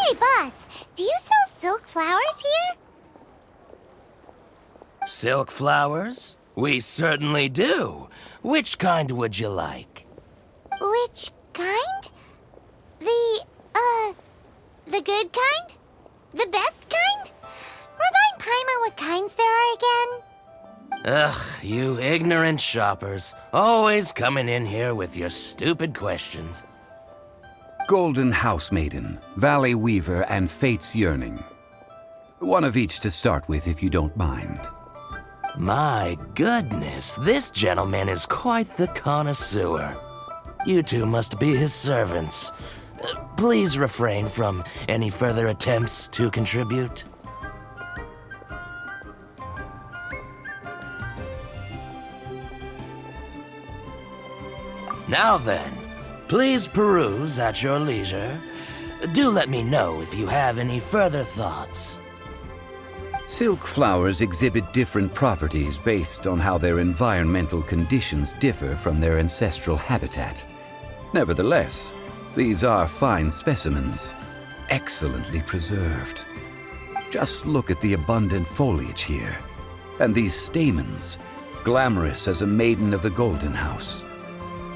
Hey, boss, do you sell silk flowers here? Silk flowers? We certainly do. Which kind would you like? Which kind? The good kind? The best kind? Remind Paimon what kinds there are again? Ugh, you ignorant shoppers. Always coming in here with your stupid questions. Golden House Maiden, Valley Weaver, and Fate's Yearning. One of each to start with, if you don't mind. My goodness, this gentleman is quite the connoisseur. You two must be his servants. Please refrain from any further attempts to contribute. Now then, please peruse at your leisure. Do let me know if you have any further thoughts. Silk flowers exhibit different properties based on how their environmental conditions differ from their ancestral habitat. Nevertheless, these are fine specimens, excellently preserved. Just look at the abundant foliage here, and these stamens, glamorous as a maiden of the Golden House.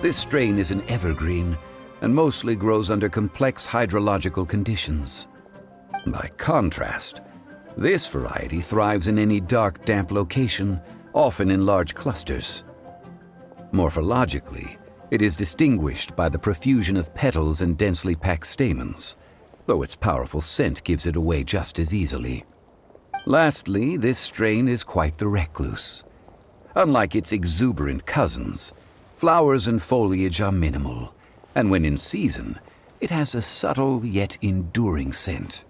This strain is an evergreen and mostly grows under complex hydrological conditions. By contrast, this variety thrives in any dark, damp location, often in large clusters. Morphologically, it is distinguished by the profusion of petals and densely packed stamens, though its powerful scent gives it away just as easily. Lastly, this strain is quite the recluse. Unlike its exuberant cousins, flowers and foliage are minimal, and when in season, it has a subtle yet enduring scent.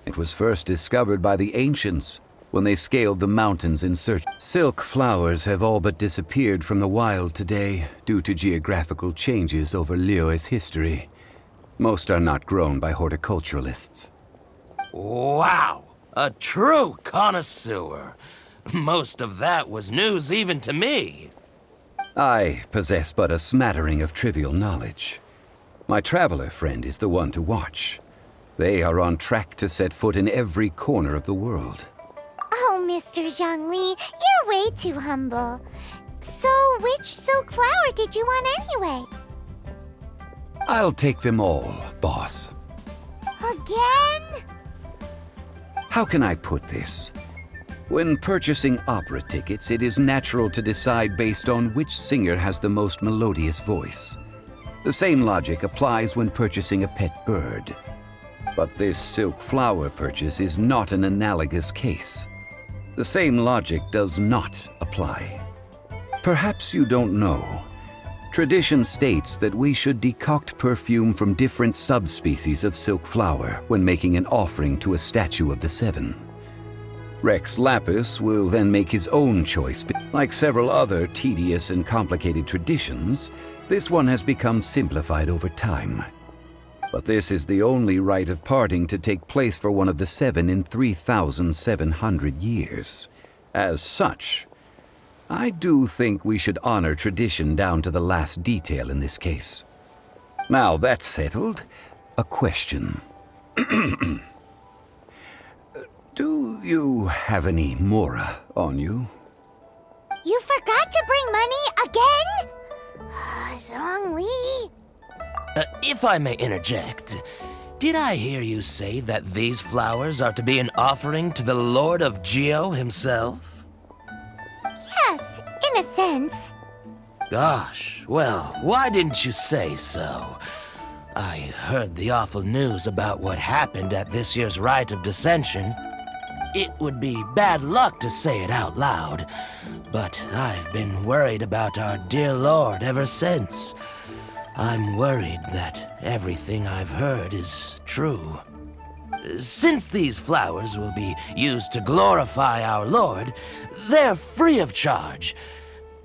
It was first discovered by the ancients when they scaled the mountains in search. Silk flowers have all but disappeared from the wild today due to geographical changes over Liyue's history. Most are not grown by horticulturalists. Wow! A true connoisseur! Most of that was news even to me. I possess but a smattering of trivial knowledge. My traveler friend is the one to watch. They are on track to set foot in every corner of the world. Oh, Mr. Zhongli, you're way too humble. So, which silk flower did you want anyway? I'll take them all, boss. Again? How can I put this? When purchasing opera tickets, it is natural to decide based on which singer has the most melodious voice. The same logic applies when purchasing a pet bird. But this silk flower purchase is not an analogous case. The same logic does not apply. Perhaps you don't know. Tradition states that we should decoct perfume from different subspecies of silk flower when making an offering to a statue of the seven. Rex Lapis will then make his own choice. Like several other tedious and complicated traditions, this one has become simplified over time. But this is the only rite of parting to take place for one of the seven in 3,700 years. As such, I do think we should honor tradition down to the last detail in this case. Now that's settled, a question. Do you have any mora on you? You forgot to bring money again? Zhongli. If I may interject, did I hear you say that these flowers are to be an offering to the Lord of Geo himself? Yes, in a sense. Gosh, well, why didn't you say so? I heard the awful news about what happened at this year's Rite of Dissension. It would be bad luck to say it out loud, but I've been worried about our dear Lord ever since. I'm worried that everything I've heard is true. Since these flowers will be used to glorify our Lord, they're free of charge.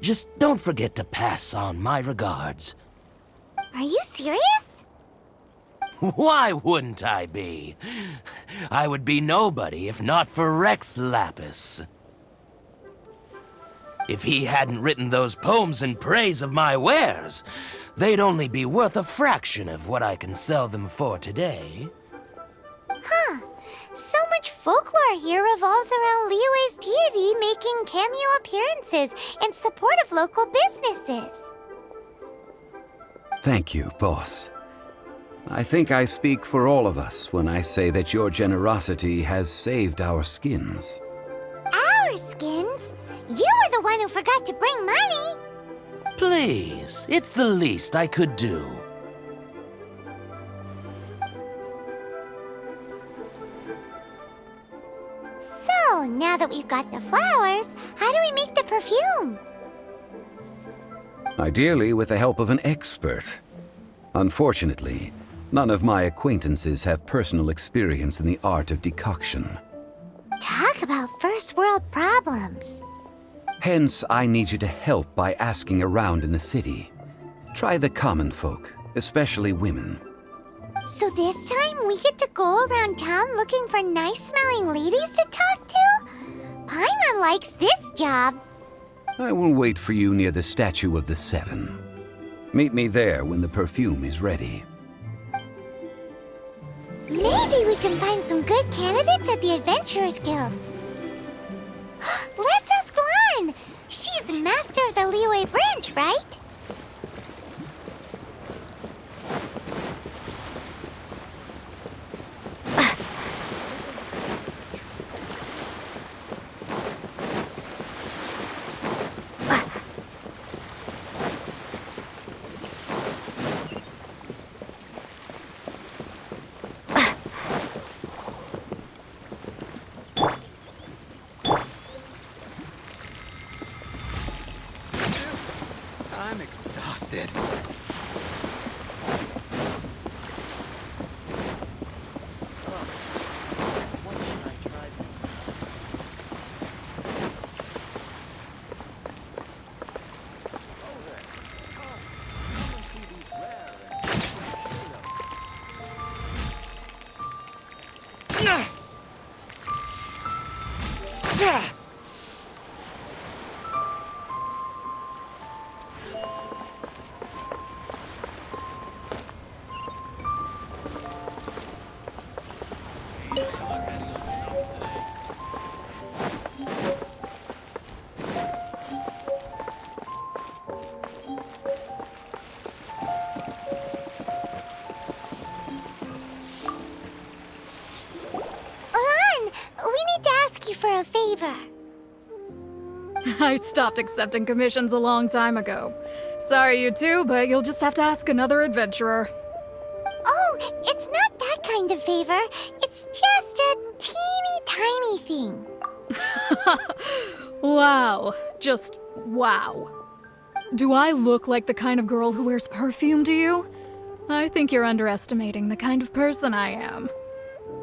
Just don't forget to pass on my regards. Are you serious? Why wouldn't I be? I would be nobody if not for Rex Lapis. If he hadn't written those poems in praise of my wares, they'd only be worth a fraction of what I can sell them for today. Huh. So much folklore here revolves around Liyue's deity making cameo appearances in support of local businesses. Thank you, boss. I think I speak for all of us when I say that your generosity has saved our skins. Our skins? You were the one who forgot to bring money. Please, it's the least I could do. So, now that we've got the flowers, how do we make the perfume? Ideally with the help of an expert. Unfortunately, none of my acquaintances have personal experience in the art of decoction. Talk about first world problems. Hence, I need you to help by asking around in the city. Try the common folk, especially women. So this time we get to go around town looking for nice-smelling ladies to talk to? Paimon likes this job. I will wait for you near the statue of the Seven. Meet me there when the perfume is ready. Maybe we can find some good candidates at the Adventurers Guild. Let's ask Lan! She's master of the Liyue branch, right? I'm exhausted. What should I try this time? Oh, there. Come and see these rare Lan, we need to ask you for a favor. I stopped accepting commissions a long time ago. Sorry, you two, but you'll just have to ask another adventurer. Oh, it's not that kind of favor. It's just a teeny tiny thing. Wow. Just wow. Do I look like the kind of girl who wears perfume to you? I think you're underestimating the kind of person I am.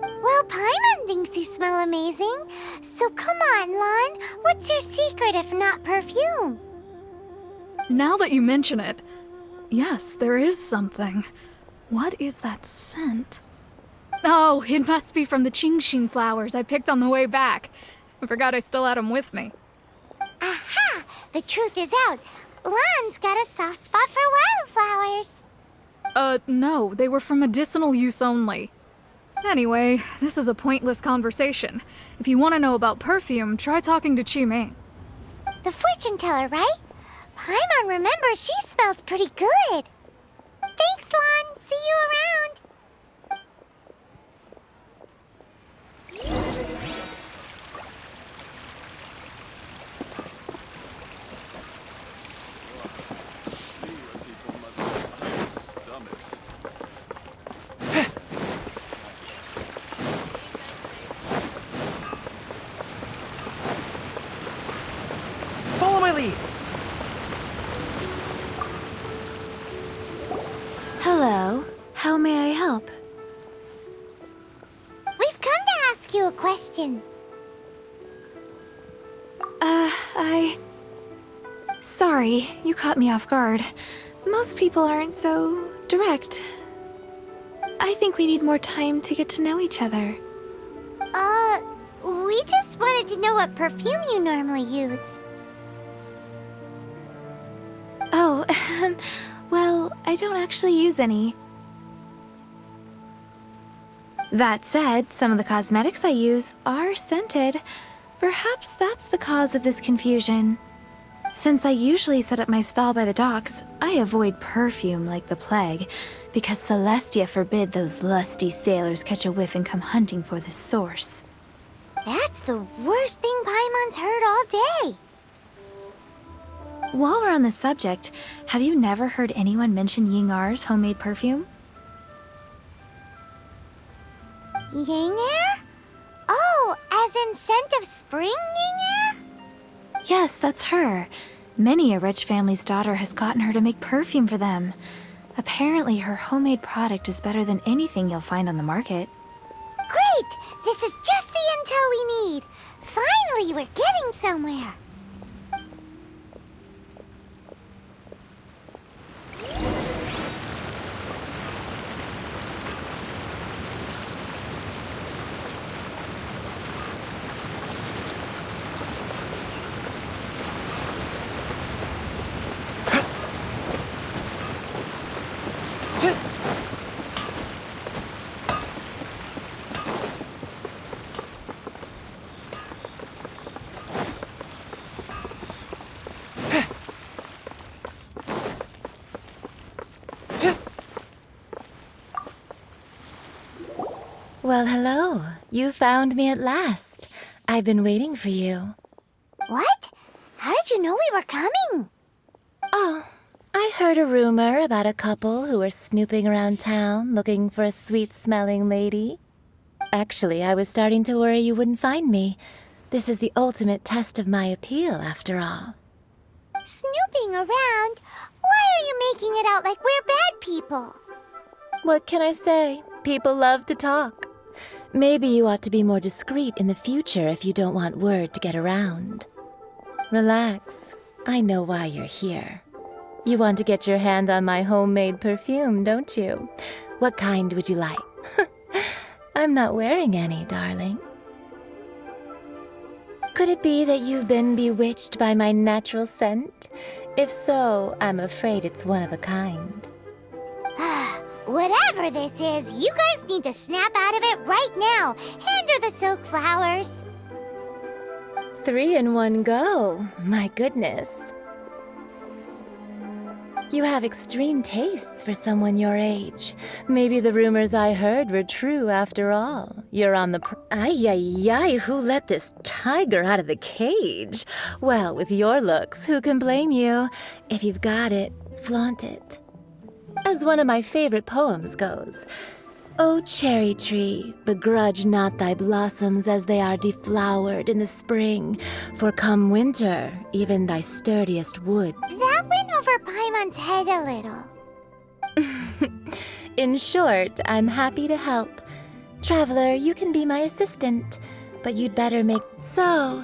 Well, Paimon thinks you smell amazing. So come on, Lon. What's your secret if not perfume? Now that you mention it, yes, there is something. What is that scent? Oh, it must be from the Genshin flowers I picked on the way back. I forgot I still had them with me. Aha! The truth is out. Lon's got a soft spot for wildflowers. No, they were for medicinal use only. Anyway, this is a pointless conversation. If you want to know about perfume, try talking to Qiming. The fortune teller, right? Paimon remembers she smells pretty good. Thanks, Lon. See you around. People must have iron stomachs. Follow my lead. Hello. How may I help? We've come to ask you a question. Sorry, you caught me off guard. Most people aren't so direct. I think we need more time to get to know each other. We just wanted to know what perfume you normally use. Oh, well, I don't actually use any. That said, some of the cosmetics I use are scented. Perhaps that's the cause of this confusion. Since I usually set up my stall by the docks, I avoid perfume like the plague, because Celestia forbid those lusty sailors catch a whiff and come hunting for the source. That's the worst thing Paimon's heard all day. While we're on the subject, have you never heard anyone mention Yingar's homemade perfume? Yingar? Oh, as in scent of spring, Yingar? Yes, that's her. Many a rich family's daughter has gotten her to make perfume for them. Apparently, her homemade product is better than anything you'll find on the market. Great! This is just the intel we need. Finally, we're getting somewhere. Well, hello. You found me at last. I've been waiting for you. What? How did you know we were coming? Oh, I heard a rumor about a couple who were snooping around town looking for a sweet-smelling lady. Actually, I was starting to worry you wouldn't find me. This is the ultimate test of my appeal, after all. Snooping around? Why are you making it out like we're bad people? What can I say? People love to talk. Maybe you ought to be more discreet in the future if you don't want word to get around. Relax. I know why you're here. You want to get your hand on my homemade perfume, don't you? What kind would you like? I'm not wearing any, darling. Could it be that you've been bewitched by my natural scent? If so, I'm afraid it's one of a kind. Whatever this is, you guys need to snap out of it right now. Hand her the silk flowers. 3 in one go. My goodness. You have extreme tastes for someone your age. Maybe the rumors I heard were true after all. You're on the Ay, who let this tiger out of the cage? Well, with your looks, who can blame you? If you've got it, flaunt it. As one of my favorite poems goes, O cherry tree, begrudge not thy blossoms as they are deflowered in the spring, for come winter, even thy sturdiest wood. That went over over Paimon's head a little. In short, I'm happy to help. Traveler, you can be my assistant, but you'd better make... So,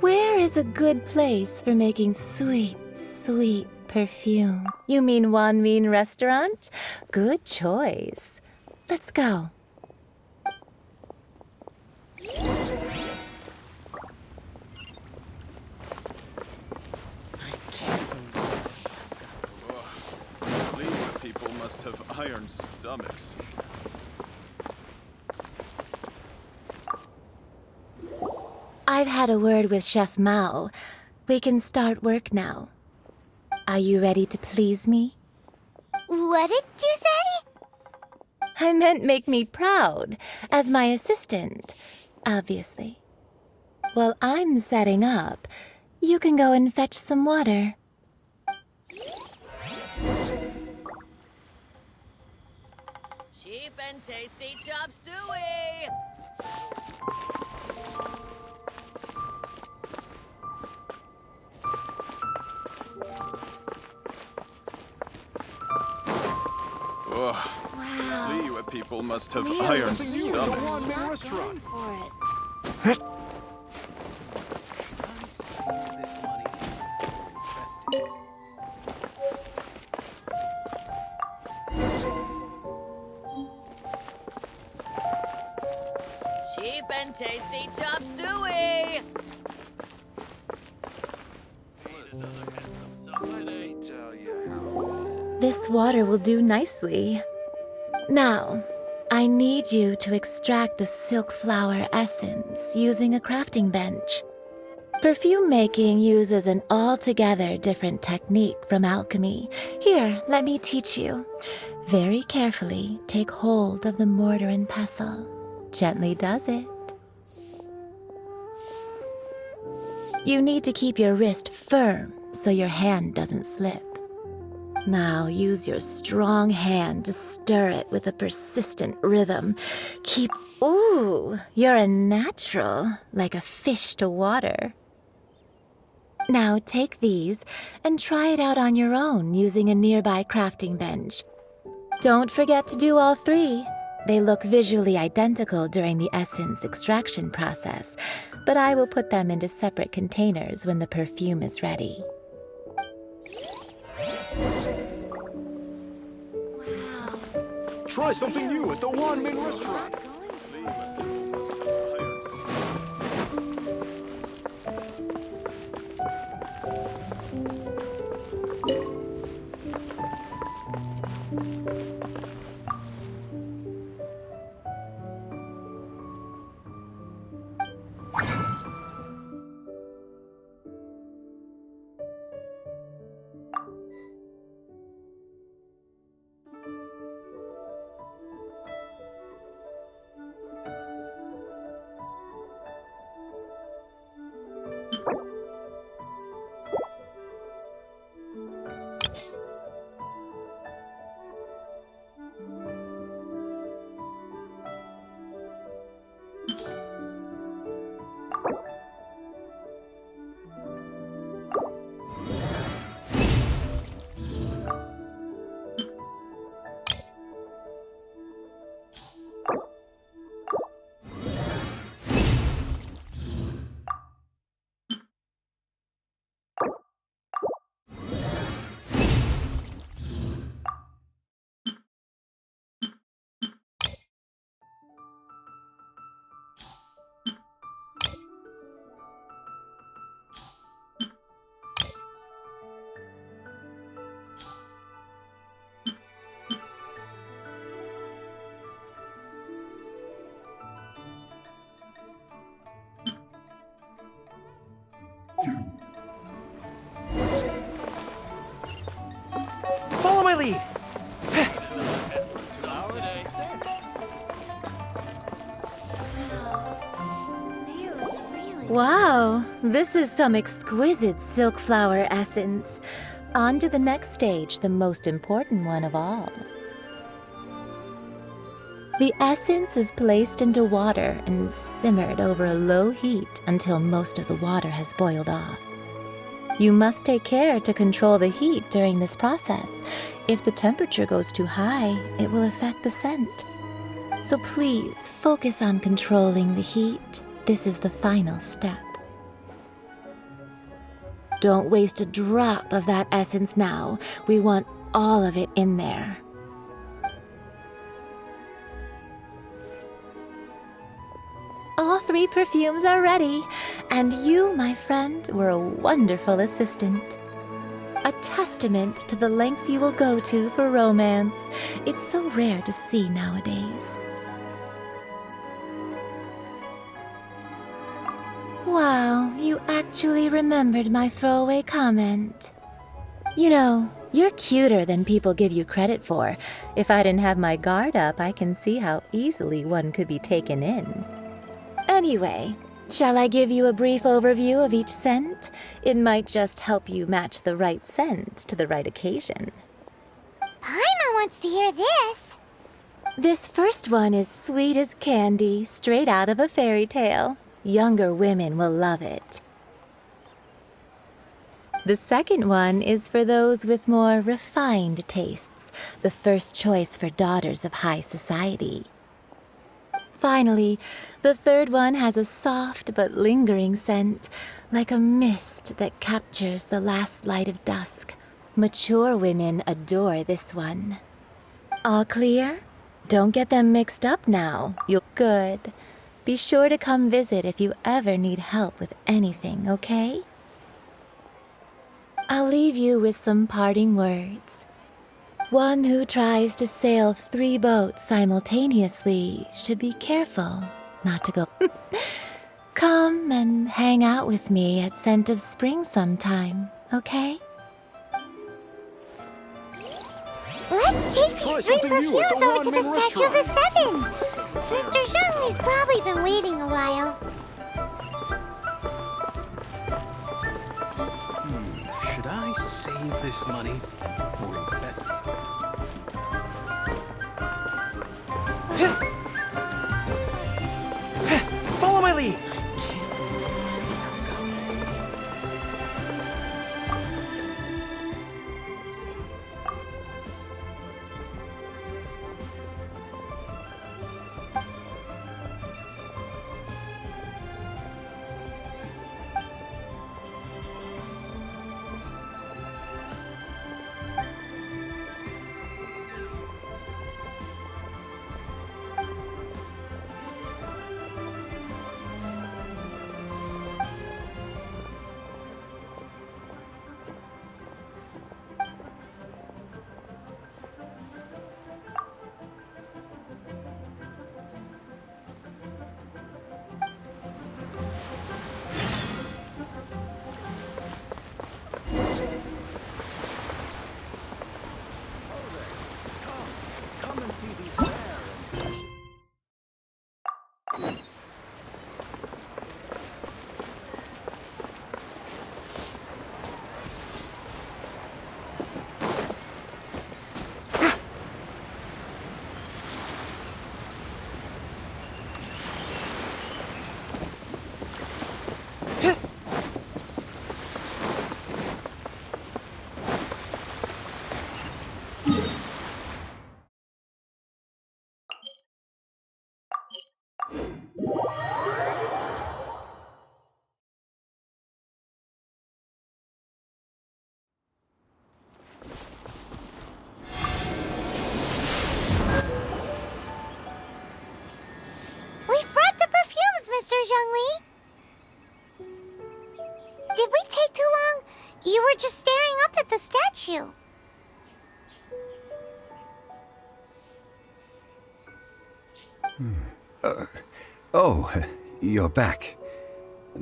where is a good place for making sweet, sweet perfume? You mean Wanmin Restaurant? Good choice. Let's go. Lima people must have iron stomachs. I've had a word with Chef Mao. We can start work now. Are you ready to please me? What did you say? I meant make me proud, as my assistant, obviously. While I'm setting up, you can go and fetch some water. Cheap and tasty chop suey! Ugh. Wow. Lima people must have Leo, iron something new at the stomachs. Wanmin Restaurant. For it. Cheap and tasty chop suey! This water will do nicely. Now, I need you to extract the silk flower essence using a crafting bench. Perfume making uses an altogether different technique from alchemy. Here, let me teach you. Very carefully take hold of the mortar and pestle. Gently does it. You need to keep your wrist firm so your hand doesn't slip. Now use your strong hand to stir it with a persistent rhythm. Ooh, you're a natural, like a fish to water. Now take these and try it out on your own using a nearby crafting bench. Don't forget to do all three. They look visually identical during the essence extraction process, but I will put them into separate containers when the perfume is ready. Try something new at the Wanmin Restaurant. Follow my lead. Wow, this is some exquisite silk flower essence. On to the next stage, the most important one of all. The essence is placed into water and simmered over a low heat until most of the water has boiled off. You must take care to control the heat during this process. If the temperature goes too high, it will affect the scent. So please focus on controlling the heat. This is the final step. Don't waste a drop of that essence now. We want all of it in there. All 3 perfumes are ready, and you, my friend, were a wonderful assistant. A testament to the lengths you will go to for romance. It's so rare to see nowadays. Wow, you actually remembered my throwaway comment. You know, you're cuter than people give you credit for. If I didn't have my guard up, I can see how easily one could be taken in. Anyway, shall I give you a brief overview of each scent? It might just help you match the right scent to the right occasion. Paimon wants to hear this. This first one is sweet as candy, straight out of a fairy tale. Younger women will love it. The second one is for those with more refined tastes, the first choice for daughters of high society. Finally, the third one has a soft but lingering scent, like a mist that captures the last light of dusk. Mature women adore this one. All clear? Don't get them mixed up now. You're good. Be sure to come visit if you ever need help with anything, okay? I'll leave you with some parting words. One who tries to sail 3 boats simultaneously should be careful not to go. Come and hang out with me at Scent of Spring sometime, okay? Let's take these 3 perfumes over to the Statue of the Seven. Mr. Zhongli's probably been waiting a while. Should I save this money or invest it? Follow my lead! Come and see these rare and We've brought the perfumes, Mr. Zhongli. Did we take too long? You were just staring up at the statue. Oh, you're back.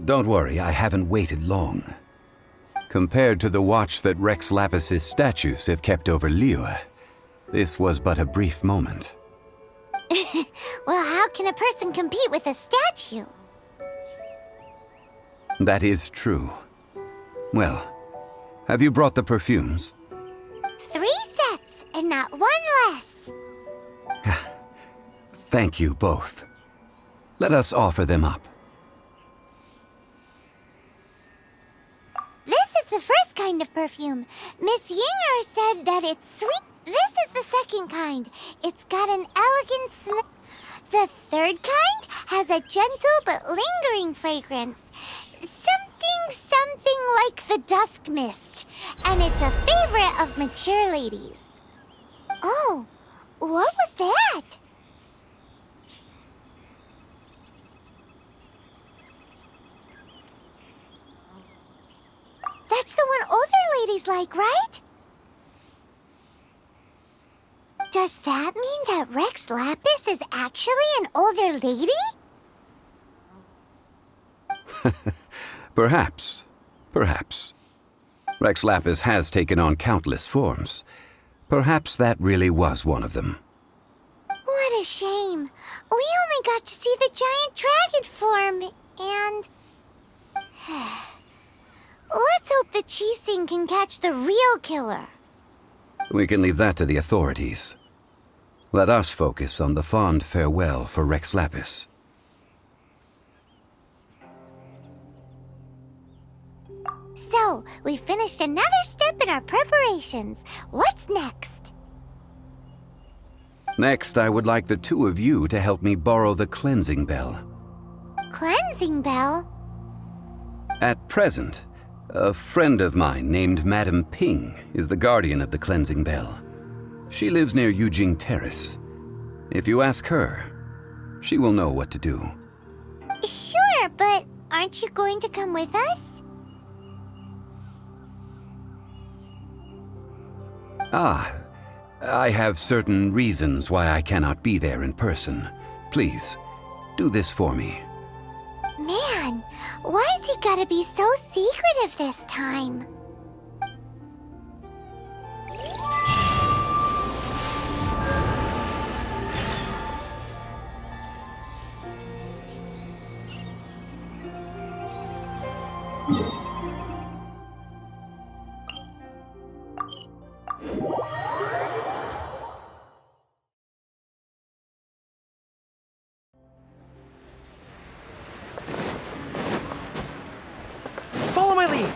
Don't worry, I haven't waited long. Compared to the watch that Rex Lapis's statues have kept over Liyue, this was but a brief moment. Well, how can a person compete with a statue? That is true. Well, have you brought the perfumes? 3 sets and not 1 less. Thank you both. Let us offer them up. This is the perfume. Miss Yinger said that it's sweet. This is the second kind. It's got an elegant smell. The third kind has a gentle but lingering fragrance. Something like the dusk mist. And it's a favorite of mature ladies. Oh, what was that? That's the one older ladies like, right? Does that mean that Rex Lapis is actually an older lady? Perhaps. Perhaps. Rex Lapis has taken on countless forms. Perhaps that really was one of them. What a shame. We only got to see the giant dragon form, and... Let's hope the Chising can catch the real killer. We can leave that to the authorities. Let us focus on the fond farewell for Rex Lapis. So, we finished another step in our preparations. What's next? Next, I would like the two of you to help me borrow the cleansing bell. Cleansing bell? At present, a friend of mine named Madame Ping is the guardian of the cleansing bell. She lives near Yujing Terrace. If you ask her, she will know what to do. Sure, but aren't you going to come with us? Ah, I have certain reasons why I cannot be there in person. Please, do this for me. Man, why's he gotta be so secretive this time? Follow my lead!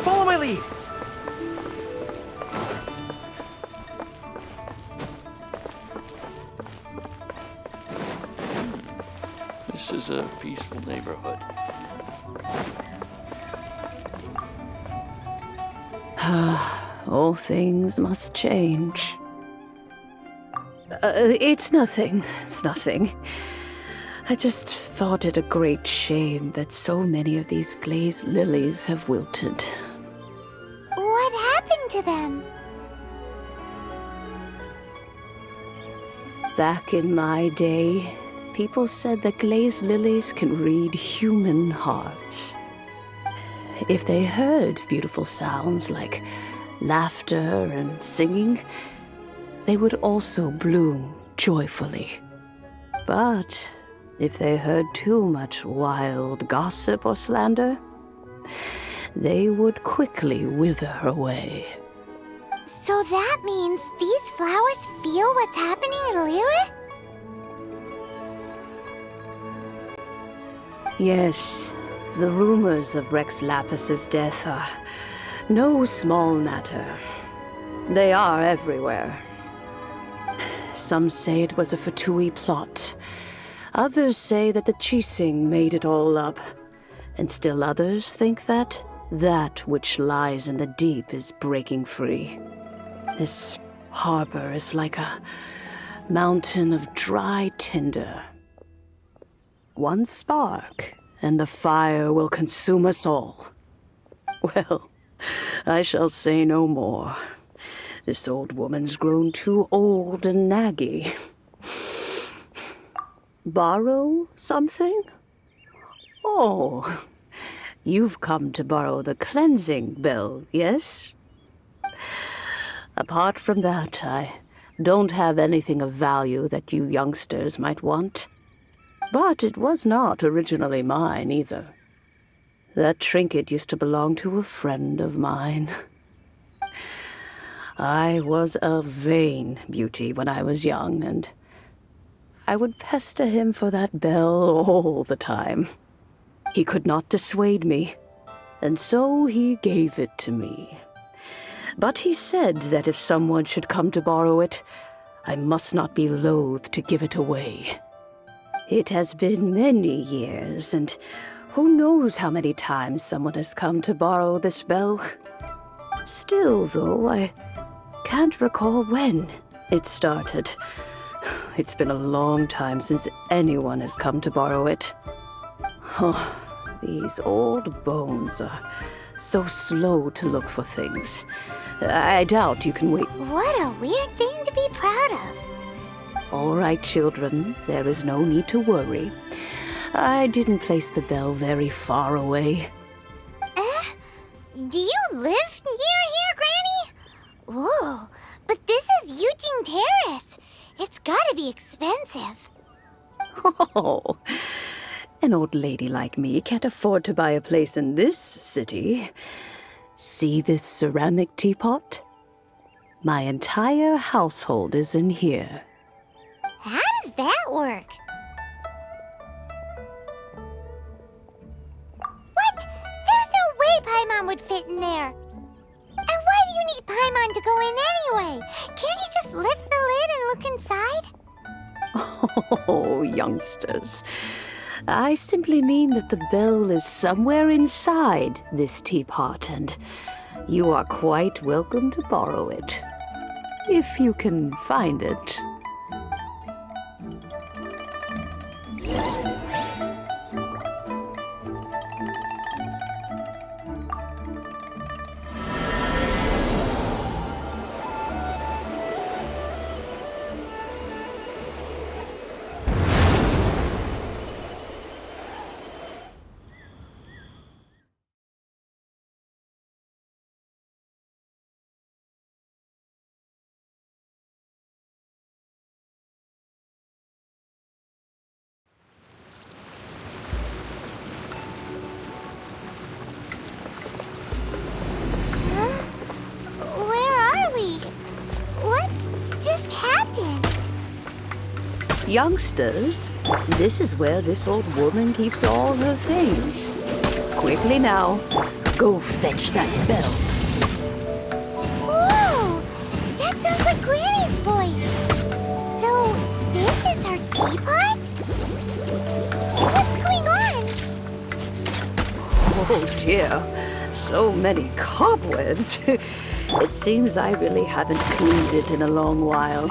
Follow my lead! This is a peaceful neighborhood. All things must change. It's nothing. It's nothing. I just thought it a great shame that so many of these glazed lilies have wilted. What happened to them? Back in my day, people said that glazed lilies can read human hearts. If they heard beautiful sounds like laughter and singing, they would also bloom joyfully. But if they heard too much wild gossip or slander, they would quickly wither away. So that means these flowers feel what's happening in Liyue? Yes, the rumors of Rex Lapis's death are no small matter. They are everywhere. Some say it was a Fatui plot. Others say that the Chising made it all up. And still others think that which lies in the deep is breaking free. This harbor is like a mountain of dry tinder. One spark, and the fire will consume us all. Well, I shall say no more. This old woman's grown too old and naggy. Borrow something? Oh, you've come to borrow the cleansing bell, yes? Apart from that, I don't have anything of value that you youngsters might want. But it was not originally mine, either. That trinket used to belong to a friend of mine. I was a vain beauty when I was young, and I would pester him for that bell all the time. He could not dissuade me, and so he gave it to me. But he said that if someone should come to borrow it, I must not be loath to give it away. It has been many years, and who knows how many times someone has come to borrow this bell. Still, though, I can't recall when it started. It's been a long time since anyone has come to borrow it. Oh, these old bones are so slow to look for things. I doubt you can wait. What a weird thing to be proud of. All right, children, there is no need to worry. I didn't place the bell very far away. Do you live near here, Granny? Whoa, but this is Eugene Terrace. It's gotta be expensive. Oh, an old lady like me can't afford to buy a place in this city. See this ceramic teapot? My entire household is in here. How does that work? What? There's no way Paimon would fit in there. And why do you need Paimon to go in anyway? Can't you just lift the lid and look inside? Oh, youngsters. I simply mean that the bell is somewhere inside this teapot, and you are quite welcome to borrow it, if you can find it. Youngsters, this is where this old woman keeps all her things. Quickly now, go fetch that bell. Whoa! That sounds like Granny's voice. So, this is her teapot? What's going on? Oh dear, so many cobwebs. It seems I really haven't cleaned it in a long while.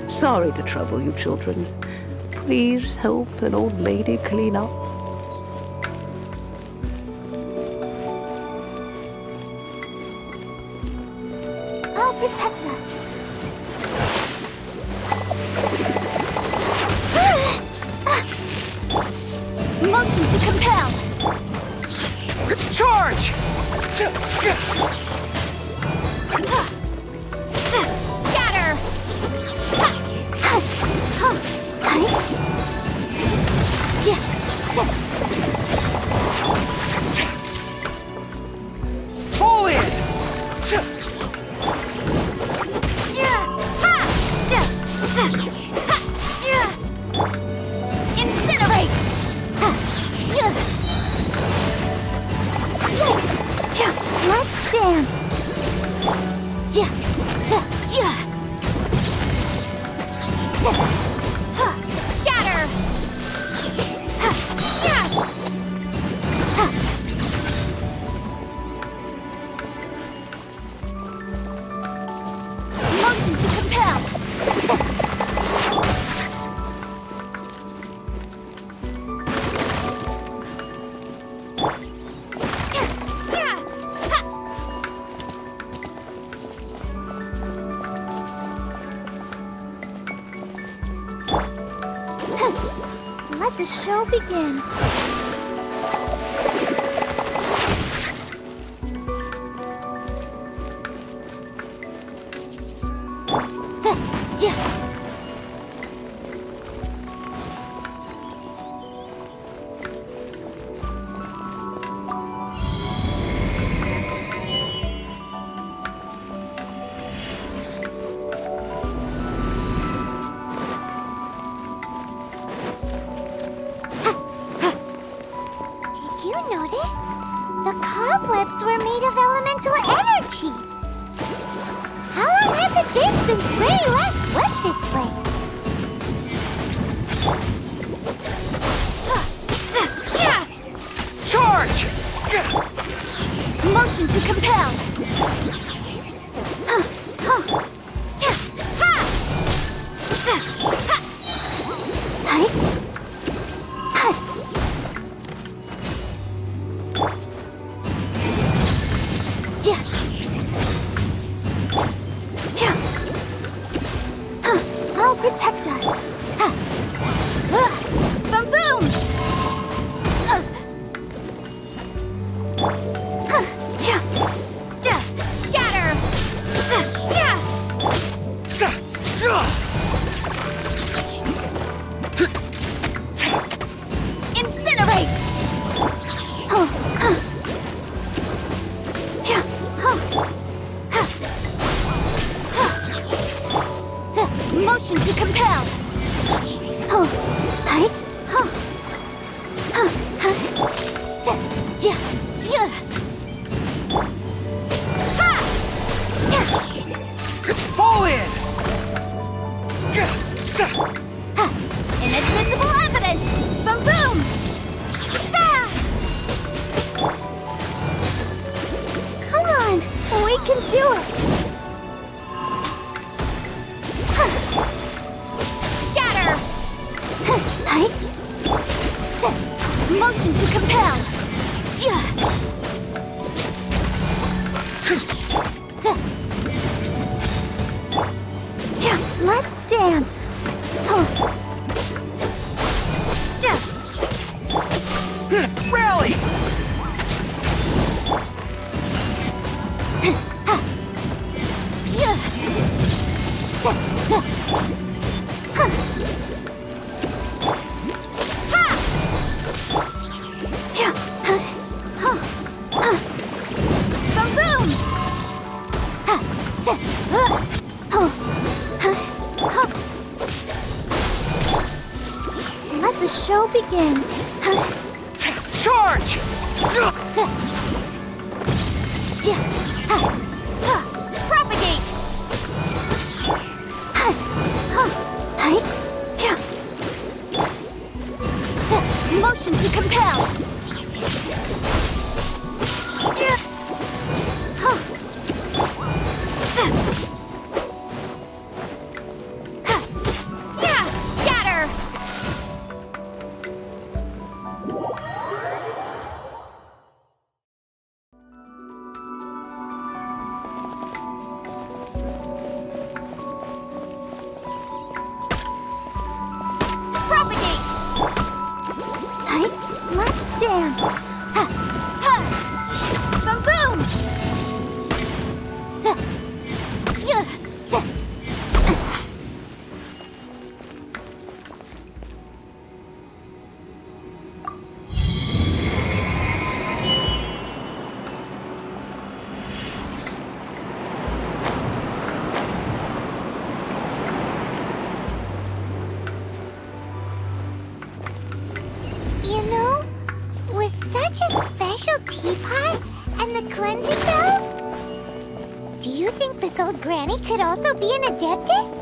Sorry to trouble you, children. Please help an old lady clean up. I'll protect us. Motion to compel. Charge! Scatter! Fall in! Incinerate! Yikes! Let's dance! Scatter! Motion to compel! Let the show begin. The cobwebs were made of elemental energy. How long has it been since Granny last swept this place? Charge! Motion to compel. I'll protect us. Boom boom! Scatter! Incinerate! Motion to compel! Fall in! Inadmissible evidence! Boom boom! Come on, we can do it! Scatter! Motion to compel! Let's dance! Rally! Let the show begin. Charge! Propagate! Motion to compel! Scatter! Propagate! Let's dance! Boom boom! You know, with such a special teapot and the cleansing bell, do you think this old granny could also be an adeptus?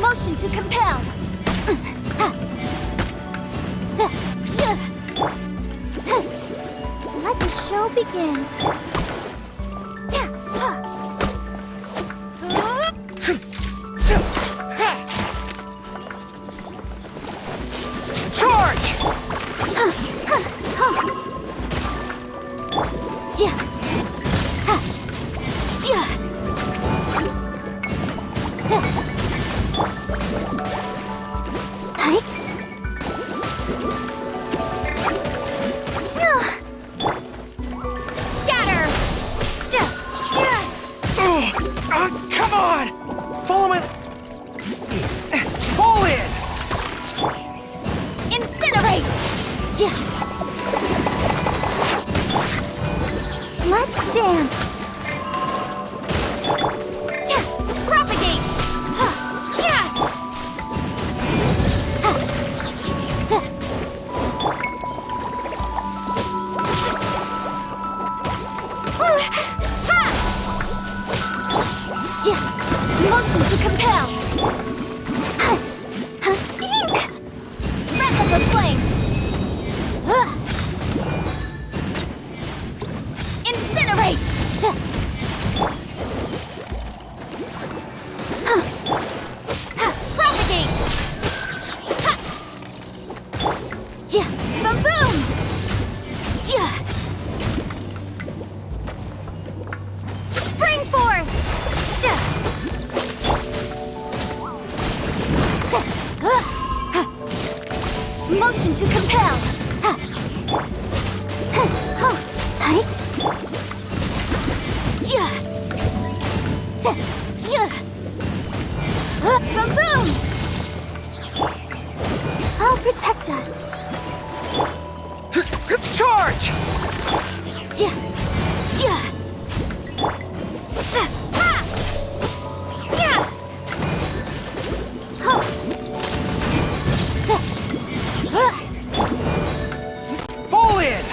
Motion to compel. Let the show begin. Charge! Come on! Follow it! Fall in! Incinerate! Let's dance! Propagate! Motion to compel! Ink! Breath of the flame! Incinerate! Propagate! Boom boom! Spring forth! Motion to compel! Boom boom! I'll protect us. Charge! Fall in!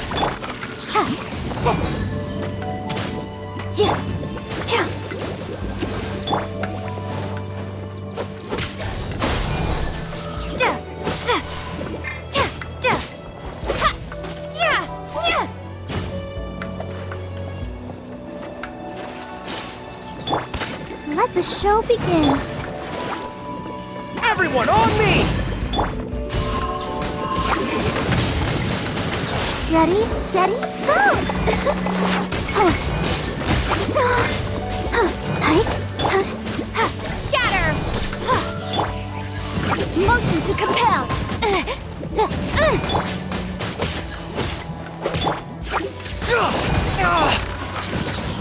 Let the show begin. Everyone on me! Ready, steady, go! Scatter! Motion to compel!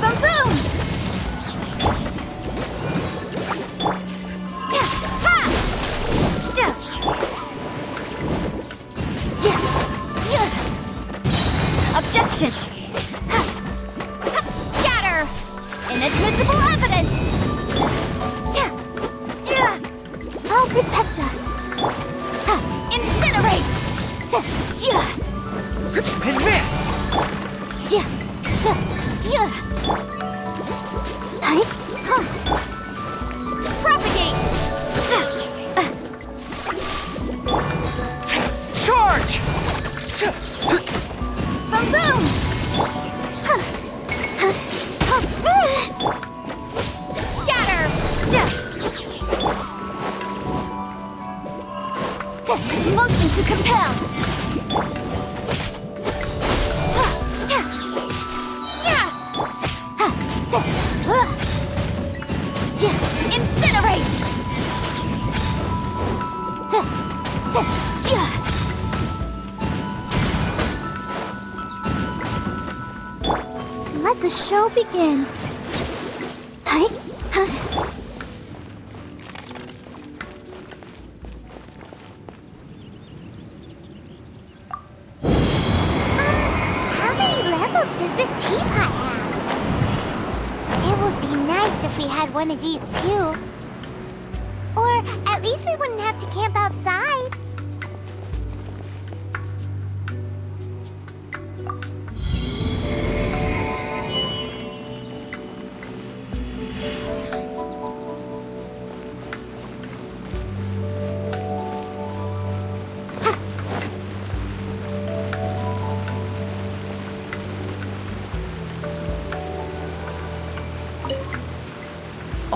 Boom boom! Objection! Scatter! Inadmissible evidence! I'll protect us! Incinerate! Advance! Propagate! Charge! Boom boom! Scatter! Motion to compel! Incinerate! Let the show begin. How many levels does this teapot have? It would be nice if we had one of these too. Or at least we wouldn't have to camp outside.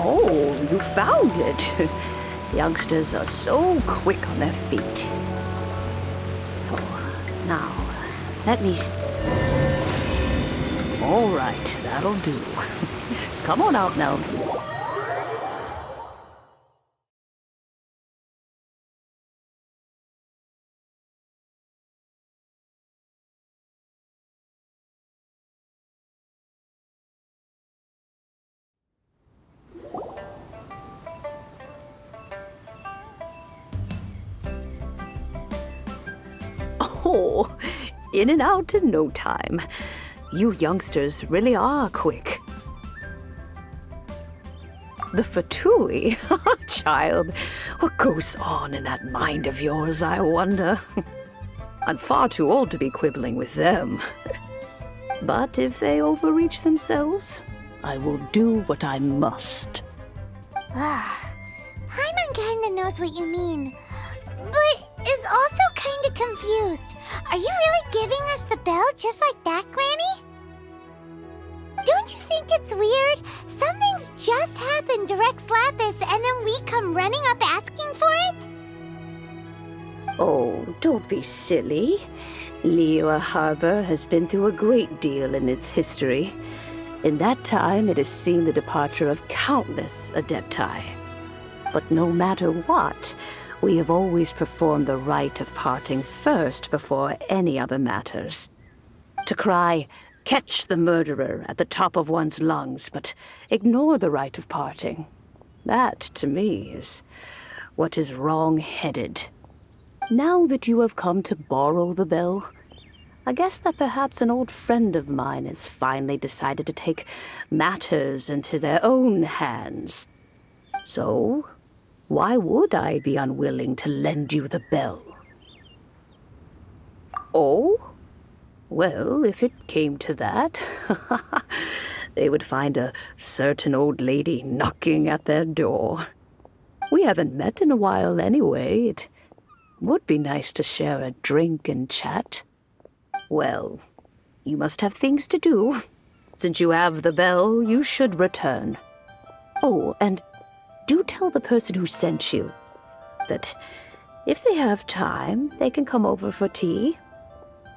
Oh, you found it. Youngsters are so quick on their feet. Oh, now, let me... All right, that'll do. Come on out now. Oh, in and out in no time. You youngsters really are quick. The Fatui? Child, what goes on in that mind of yours, I wonder? I'm far too old to be quibbling with them. But if they overreach themselves, I will do what I must. Paimon kinda knows what you mean, but is also kinda confused. Are you really giving us the bell just like that, Granny? Don't you think it's weird? Something's just happened to Rex Lapis and then we come running up asking for it? Oh, don't be silly. Liyue Harbor has been through a great deal in its history. In that time, it has seen the departure of countless Adepti. But no matter what, we have always performed the rite of parting first before any other matters. To cry, "Catch the murderer," at the top of one's lungs, but ignore the rite of parting. That, to me, is what is wrong-headed. Now that you have come to borrow the bell, I guess that perhaps an old friend of mine has finally decided to take matters into their own hands. So, why would I be unwilling to lend you the bell? Oh? Well, if it came to that, they would find a certain old lady knocking at their door. We haven't met in a while anyway. It would be nice to share a drink and chat. Well, you must have things to do. Since you have the bell, you should return. Oh, and do tell the person who sent you that if they have time, they can come over for tea.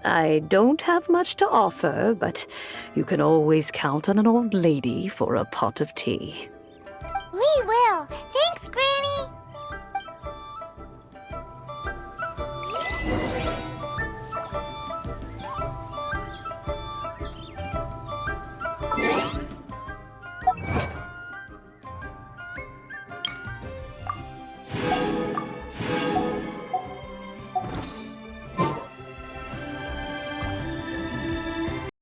I don't have much to offer, but you can always count on an old lady for a pot of tea. We will. Thanks, Granny.